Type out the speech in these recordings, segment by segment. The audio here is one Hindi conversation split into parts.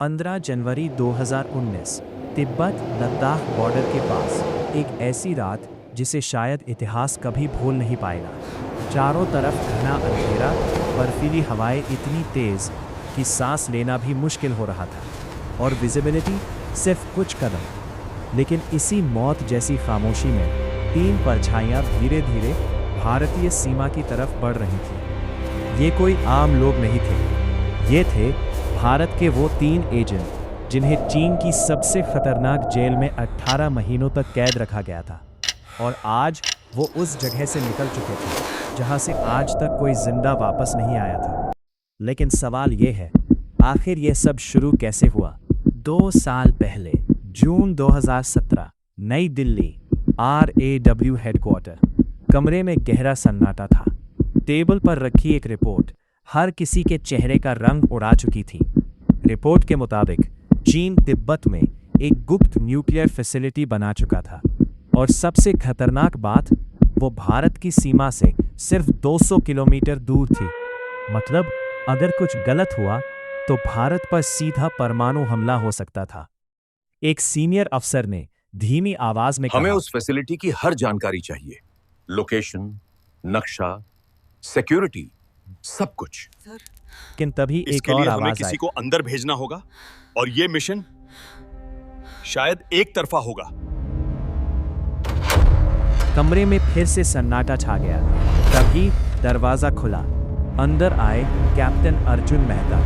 15 जनवरी 2019 तिब्बत लद्दाख बॉर्डर के पास एक ऐसी रात जिसे शायद इतिहास कभी भूल नहीं पाएगा। चारों तरफ घना अंधेरा, बर्फीली हवाएं इतनी तेज कि सांस लेना भी मुश्किल हो रहा था और विजिबिलिटी सिर्फ कुछ कदम। लेकिन इसी मौत जैसी खामोशी में 3 परछाइयां धीरे धीरे भारतीय सीमा की तरफ बढ़ रही थीं। ये कोई आम लोग नहीं थे, ये थे भारत के वो 3 एजेंट जिन्हें चीन की सबसे खतरनाक जेल में 18 महीनों तक कैद रखा गया था। और आज वो उस जगह से निकल चुके थे जहां से आज तक कोई जिंदा वापस नहीं आया था। लेकिन सवाल ये है, आखिर ये सब शुरू कैसे हुआ? 2 साल पहले जून 2017 नई दिल्ली RAW हेडक्वार्टर। कमरे में गहरा सन्नाटा था। टेबल पर रखी एक रिपोर्ट हर किसी के चेहरे का रंग उड़ा चुकी थी। रिपोर्ट के मुताबिक चीन तिब्बत में एक गुप्त न्यूक्लियर फैसिलिटी बना चुका था और सबसे खतरनाक बात, वो भारत की सीमा से सिर्फ 200 किलोमीटर दूर थी। मतलब अगर कुछ गलत हुआ तो भारत पर सीधा परमाणु हमला हो सकता था। एक सीनियर अफसर ने धीमी आवाज में कहा, हमें उस फैसिलिटी की हर जानकारी चाहिए, लोकेशन, नक्शा, सिक्योरिटी, सब कुछ। लेकिन तभी एक इसके और लिए हमें आवाज किसी आई। को अंदर भेजना होगा और ये मिशन शायद एक तरफा होगा। कमरे में फिर से सन्नाटा छा गया। तभी दरवाजा खुला। अंदर आए कैप्टन अर्जुन मेहता,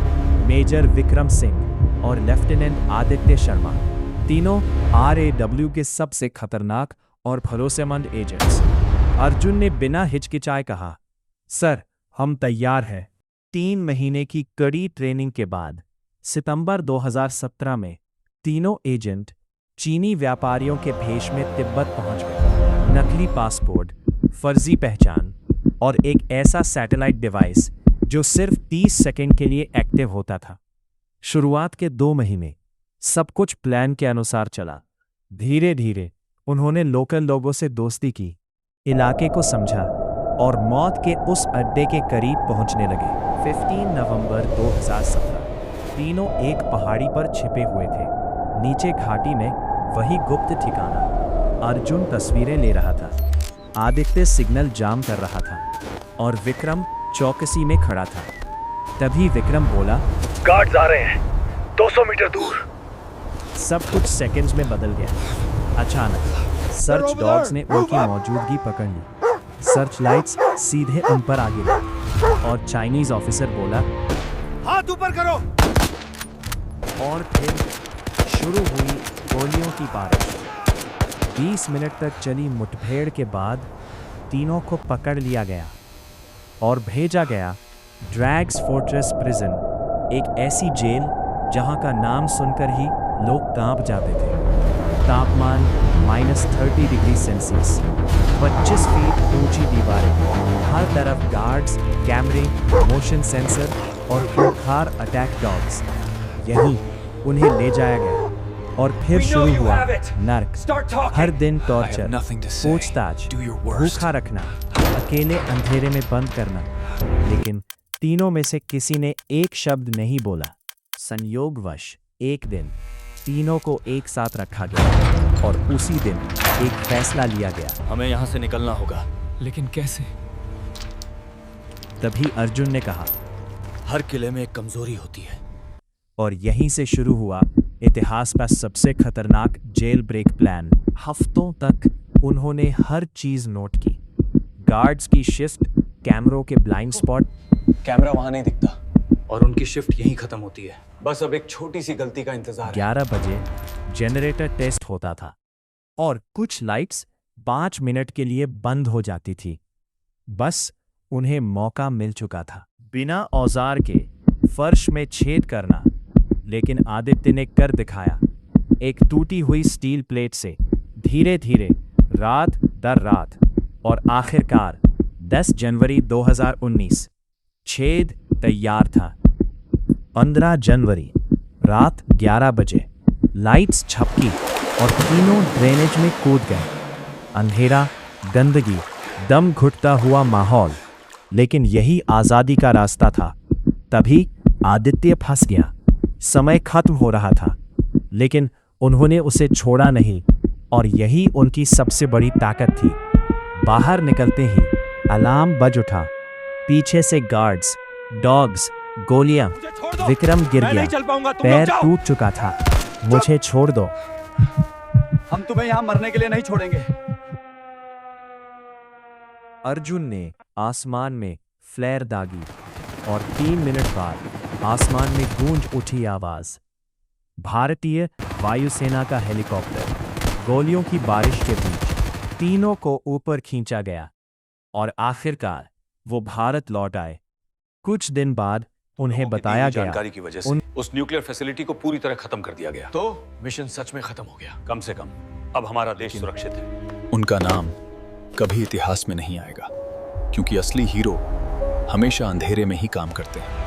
मेजर विक्रम सिंह और लेफ्टिनेंट आदित्य शर्मा, तीनों RAW के सबसे खतरनाक और भरोसेमंद एजेंट्स। अर्जुन ने बिना हिचकिचाए कहा, सर, हम तैयार हैं। 3 महीने की कड़ी ट्रेनिंग के बाद सितंबर 2017 में तीनों एजेंट चीनी व्यापारियों के भेष में तिब्बत पहुंच गए। नकली पासपोर्ट, फर्जी पहचान और एक ऐसा सैटेलाइट डिवाइस जो सिर्फ 30 सेकंड के लिए एक्टिव होता था। शुरुआत के 2 महीने सब कुछ प्लान के अनुसार चला। धीरे धीरे उन्होंने लोकल लोगों से दोस्ती की, इलाके को समझा और मौत के उस अड्डे के करीब पहुंचने लगे। 15 नवंबर 2017 तीनों एक पहाड़ी पर छिपे हुए थे। नीचे घाटी में वही गुप्त ठिकाना। अर्जुन तस्वीरें ले रहा था, आदित्य सिग्नल जाम कर रहा था और विक्रम चौकसी में खड़ा था। तभी विक्रम बोला, गार्ड्स आ रहे हैं 200 मीटर दूर। सब कुछ सेकंड्स में बदल गया। अचानक सर्च डॉग्स ने उनकी मौजूदगी पकड़ ली। सर्च लाइट्स सीधे उन पर आ गिरी और चाइनीज ऑफिसर बोला, हाथ ऊपर करो। और फिर शुरू हुई गोलियों की बारिश। 20 मिनट तक चली मुठभेड़ के बाद तीनों को पकड़ लिया गया और भेजा गया ड्रैग्स फोर्ट्रेस प्रिजन, एक ऐसी जेल जहां का नाम सुनकर ही लोग कांप जाते थे। तापमान -30 डिग्री सेल्सियस, 25 फीट ऊंची दीवारें, हर तरफ गार्ड्स, कैमरे, मोशन सेंसर और खूंखार अटैक डॉग्स। यहीं उन्हें ले जाया गया और फिर शुरू हुआ नर्क। हर दिन टॉर्चर, पूछताछ, भूखा रखना, अकेले अंधेरे में बंद करना। लेकिन तीनों में से किसी ने एक शब्द नहीं बोला। संयोगवश एक दिन तीनों को एक साथ रखा गया और उसी दिन एक फैसला लिया गया। हमें यहाँ से निकलना होगा, लेकिन कैसे? तभी अर्जुन ने कहा, हर किले में एक कमजोरी होती है। और यहीं से शुरू हुआ इतिहास का सबसे खतरनाक जेल ब्रेक प्लान। हफ्तों तक उन्होंने हर चीज नोट की, गार्ड्स की शिफ्ट, कैमरों के ब्लाइंड स्पॉट। कैमरा वहां नहीं दिखता और उनकी शिफ्ट यहीं खत्म होती है। बस अब एक छोटी सी गलती का इंतजार है। 11 बजे जनरेटर टेस्ट होता था और कुछ लाइट्स 5 मिनट के लिए बंद हो जाती थी। बस उन्हें मौका मिल चुका था, बिना औजार के फर्श में छेद करना। लेकिन आदित्य ने कर दिखाया। एक टूटी हुई स्टील प्लेट से धीरे धीरे, रात दर रात, और आखिरकार 10 जनवरी 2019 छेद तैयार था। 15 जनवरी रात 11 बजे लाइट्स झपकी और तीनों ड्रेनेज में कूद गए। अंधेरा, गंदगी, दम घुटता हुआ माहौल, लेकिन यही आजादी का रास्ता था। तभी आदित्य फंस गया। समय खत्म हो रहा था, लेकिन उन्होंने उसे छोड़ा नहीं और यही उनकी सबसे बड़ी ताकत थी। बाहर निकलते ही अलार्म बज उठा। पीछे से गार्ड्स, डॉग्स, गोलियां। विक्रम गिर गया, पैर टूट चुका था। मुझे छोड़ दो। हम तुम्हें यहाँ मरने के लिए नहीं छोड़ेंगे। अर्जुन ने आसमान में फ्लेयर दागी और 3 मिनट बाद आसमान में गूंज उठी आवाज। भारतीय वायुसेना का हेलीकॉप्टर गोलियों की बारिश के बीच तीनों को ऊपर खींचा गया और आखिरकार वो भारत लौट आए। कुछ दिन बाद उन्हें बताया गया जानकारी की वजह से उस न्यूक्लियर फैसिलिटी को पूरी तरह खत्म कर दिया गया। तो मिशन सच में खत्म हो गया। कम से कम अब हमारा देश सुरक्षित है। उनका नाम कभी इतिहास में नहीं आएगा, क्योंकि असली हीरो हमेशा अंधेरे में ही काम करते हैं।